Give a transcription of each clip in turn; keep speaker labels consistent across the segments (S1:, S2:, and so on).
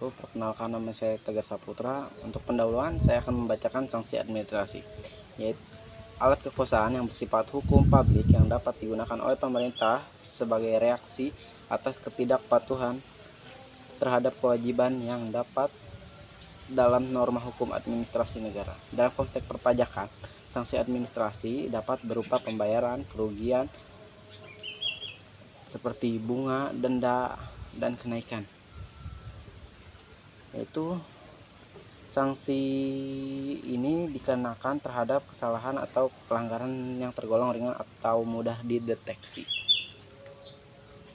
S1: wabarakatuh. Perkenalkan, nama saya Tegar Saputra. Untuk pendahuluan saya akan membacakan sanksi administrasi, yaitu alat kekuasaan yang bersifat hukum publik yang dapat digunakan oleh pemerintah sebagai reaksi atas ketidakpatuhan terhadap kewajiban yang dapat dalam norma hukum administrasi negara. Dalam konteks perpajakan, sanksi administrasi dapat berupa pembayaran kerugian seperti bunga, denda, dan kenaikan. Yaitu sanksi ini dikenakan terhadap kesalahan atau pelanggaran yang tergolong ringan atau mudah dideteksi.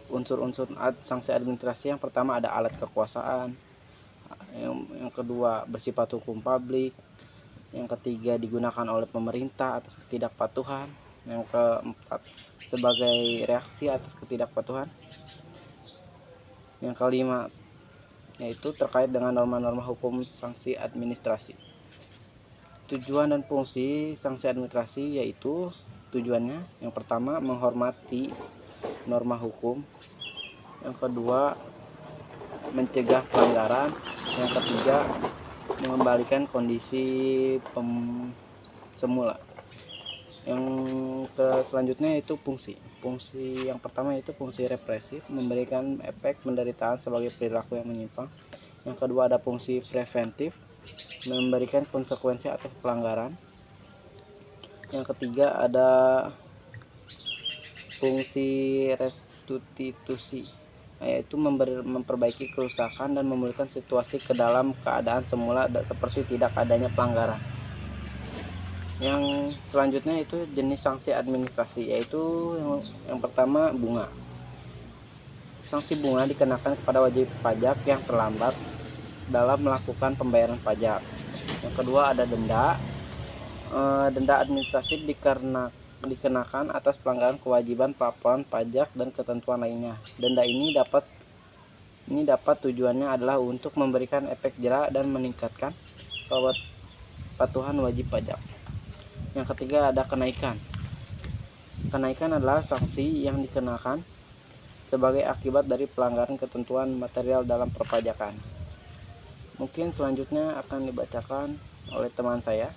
S1: Unsur-unsur sanksi administrasi yang pertama ada alat kekuasaan, yang kedua bersifat hukum publik, yang ketiga digunakan oleh pemerintah atas ketidakpatuhan, yang keempat sebagai reaksi atas ketidakpatuhan, yang kelima yaitu terkait dengan norma-norma hukum sanksi administrasi. Tujuan dan fungsi sanksi administrasi yaitu tujuannya yang pertama menghormati norma hukum, yang kedua mencegah pelanggaran, yang ketiga mengembalikan kondisi semula. Yang selanjutnya itu fungsi yang pertama yaitu fungsi represif, memberikan efek penderitaan sebagai perilaku yang menyimpang. Yang kedua ada fungsi preventif, memberikan konsekuensi atas pelanggaran. Yang ketiga ada fungsi restitusi, yaitu memperbaiki kerusakan dan memulihkan situasi ke dalam keadaan semula seperti tidak adanya pelanggaran. Yang selanjutnya itu jenis sanksi administrasi, yaitu yang pertama bunga. Sanksi bunga dikenakan kepada wajib pajak yang terlambat dalam melakukan pembayaran pajak. Yang kedua ada denda. Denda administratif dikenakan atas pelanggaran kewajiban pelaporan pajak dan ketentuan lainnya. Denda ini dapat tujuannya adalah untuk memberikan efek jera dan meningkatkan kepatuhan wajib pajak. Yang ketiga ada kenaikan. Kenaikan adalah sanksi yang dikenakan sebagai akibat dari pelanggaran ketentuan material dalam perpajakan. Mungkin selanjutnya akan dibacakan oleh teman saya.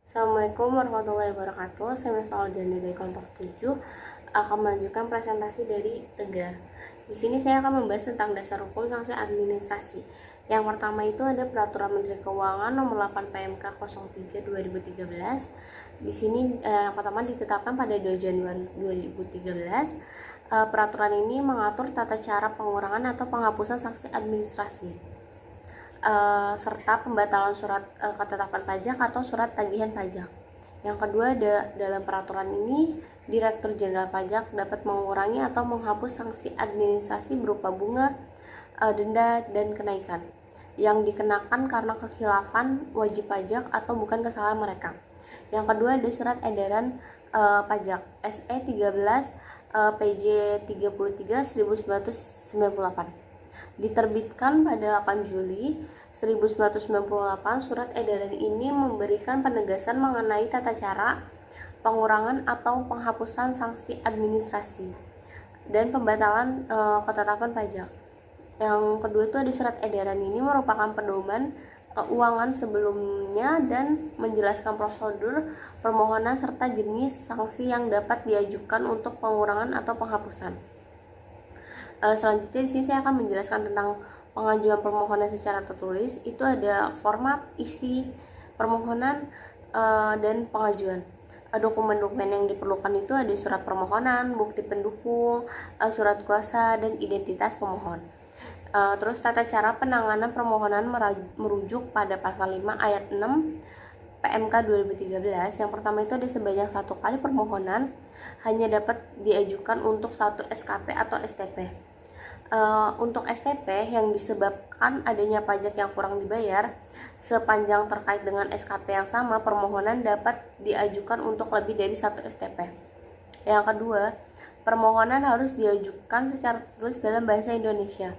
S2: Assalamualaikum warahmatullahi wabarakatuh. Saya Miftahul Jani dari kelompok 7 akan melanjutkan presentasi dari Tegar. Di sini saya akan membahas tentang dasar hukum sanksi administrasi. Yang pertama itu ada Peraturan Menteri Keuangan Nomor 8 PMK 03 2013. Di sini yang pertama ditetapkan pada 2 Januari 2013. Peraturan ini mengatur tata cara pengurangan atau penghapusan sanksi administrasi, serta pembatalan surat ketetapan pajak atau surat tagihan pajak. Yang kedua, dalam peraturan ini Direktur Jenderal Pajak dapat mengurangi atau menghapus sanksi administrasi berupa bunga, denda, dan kenaikan yang dikenakan karena kekhilafan wajib pajak atau bukan kesalahan mereka. Yang kedua, ada surat edaran pajak SE 13 PJ 33 1998. Diterbitkan pada 8 Juli 1998, surat edaran ini memberikan penegasan mengenai tata cara pengurangan atau penghapusan sanksi administrasi dan pembatalan ketetapan pajak. Yang kedua itu ada surat edaran ini merupakan pedoman keuangan sebelumnya dan menjelaskan prosedur permohonan serta jenis sanksi yang dapat diajukan untuk pengurangan atau penghapusan. Selanjutnya di sini saya akan menjelaskan tentang pengajuan permohonan secara tertulis. Itu ada format, isi permohonan, dan pengajuan. Dokumen-dokumen yang diperlukan itu ada surat permohonan, bukti pendukung, surat kuasa, dan identitas pemohon. Terus tata cara penanganan permohonan merujuk pada pasal 5 ayat 6 PMK 2013. Yang pertama itu ada sebanyak 1 kali permohonan hanya dapat diajukan untuk 1 SKP atau STP. Untuk STP yang disebabkan adanya pajak yang kurang dibayar sepanjang terkait dengan SKP yang sama, permohonan dapat diajukan untuk lebih dari 1 STP. Yang kedua, permohonan harus diajukan secara tertulis dalam bahasa Indonesia.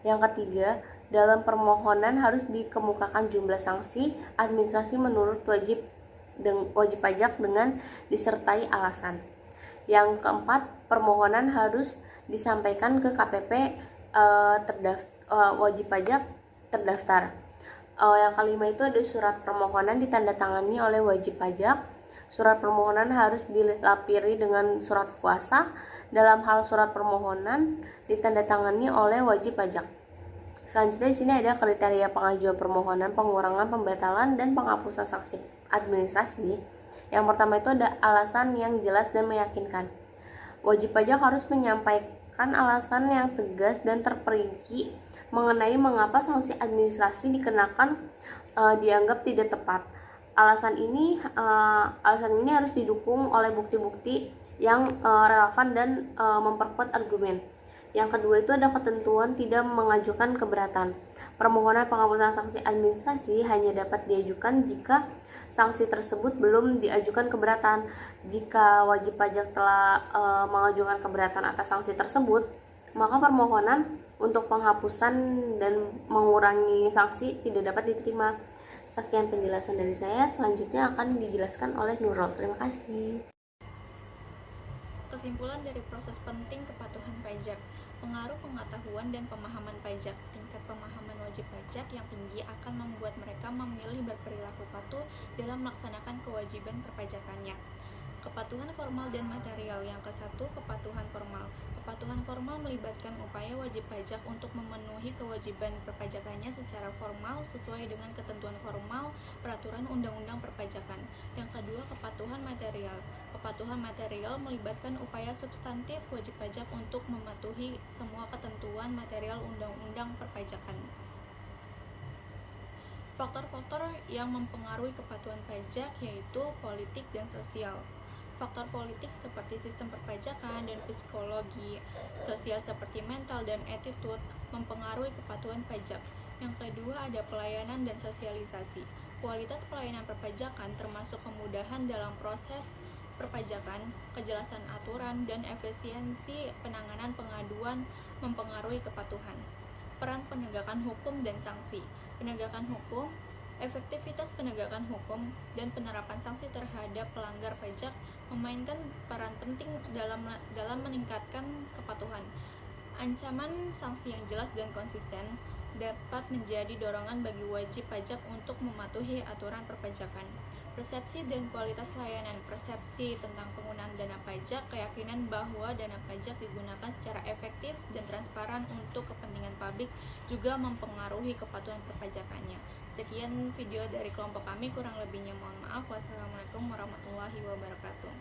S2: Yang ketiga, dalam permohonan harus dikemukakan jumlah sanksi administrasi menurut wajib pajak dengan disertai alasan. Yang keempat, permohonan harus disampaikan ke KPP wajib pajak terdaftar. Yang kelima itu ada surat permohonan ditandatangani oleh wajib pajak. Surat permohonan harus dilapiri dengan surat kuasa. Dalam hal surat permohonan ditandatangani oleh wajib pajak. Selanjutnya di sini ada kriteria pengajuan permohonan, pengurangan, pembatalan, dan penghapusan sanksi administrasi. Yang pertama itu ada alasan yang jelas dan meyakinkan. Wajib pajak harus menyampaikan alasan yang tegas dan terperinci mengenai mengapa sanksi administrasi dikenakan dianggap tidak tepat. Alasan ini harus didukung oleh bukti-bukti yang relevan dan memperkuat argumen. Yang kedua itu ada ketentuan tidak mengajukan keberatan. Permohonan penghapusan sanksi administrasi hanya dapat diajukan jika sanksi tersebut belum diajukan keberatan. Jika wajib pajak telah mengajukan keberatan atas sanksi tersebut, maka permohonan untuk penghapusan dan mengurangi sanksi tidak dapat diterima. Sekian penjelasan dari saya, selanjutnya akan dijelaskan oleh Nurul. Terima kasih.
S3: Kesimpulan dari proses penting kepatuhan pajak. Pengaruh pengetahuan dan pemahaman pajak. Tingkat pemahaman wajib pajak yang tinggi akan membuat mereka memilih berperilaku patuh dalam melaksanakan kewajiban perpajakannya. Kepatuhan formal dan material. Yang ke-1, kepatuhan formal. Kepatuhan formal melibatkan upaya wajib pajak untuk memenuhi kewajiban perpajakannya secara formal sesuai dengan ketentuan formal peraturan undang-undang perpajakan. Yang kedua, kepatuhan material. Kepatuhan material melibatkan upaya substantif wajib pajak untuk mematuhi semua ketentuan material undang-undang perpajakan. Faktor-faktor yang mempengaruhi kepatuhan pajak yaitu politik dan sosial. Faktor politik seperti sistem perpajakan dan psikologi, sosial seperti mental dan attitude mempengaruhi kepatuhan pajak. Yang kedua ada pelayanan dan sosialisasi. Kualitas pelayanan perpajakan termasuk kemudahan dalam proses perpajakan, kejelasan aturan, dan efisiensi penanganan pengaduan mempengaruhi kepatuhan. Peran penegakan hukum dan sanksi. Penegakan hukum, efektivitas penegakan hukum dan penerapan sanksi terhadap pelanggar pajak memainkan peran penting dalam meningkatkan kepatuhan. Ancaman sanksi yang jelas dan konsisten dapat menjadi dorongan bagi wajib pajak untuk mematuhi aturan perpajakan. Persepsi dan kualitas layanan. Persepsi tentang penggunaan dana pajak, keyakinan bahwa dana pajak digunakan secara efektif dan transparan untuk kepentingan publik juga mempengaruhi kepatuhan perpajakannya. Sekian video dari kelompok kami, kurang lebihnya mohon maaf. Wassalamualaikum warahmatullahi wabarakatuh.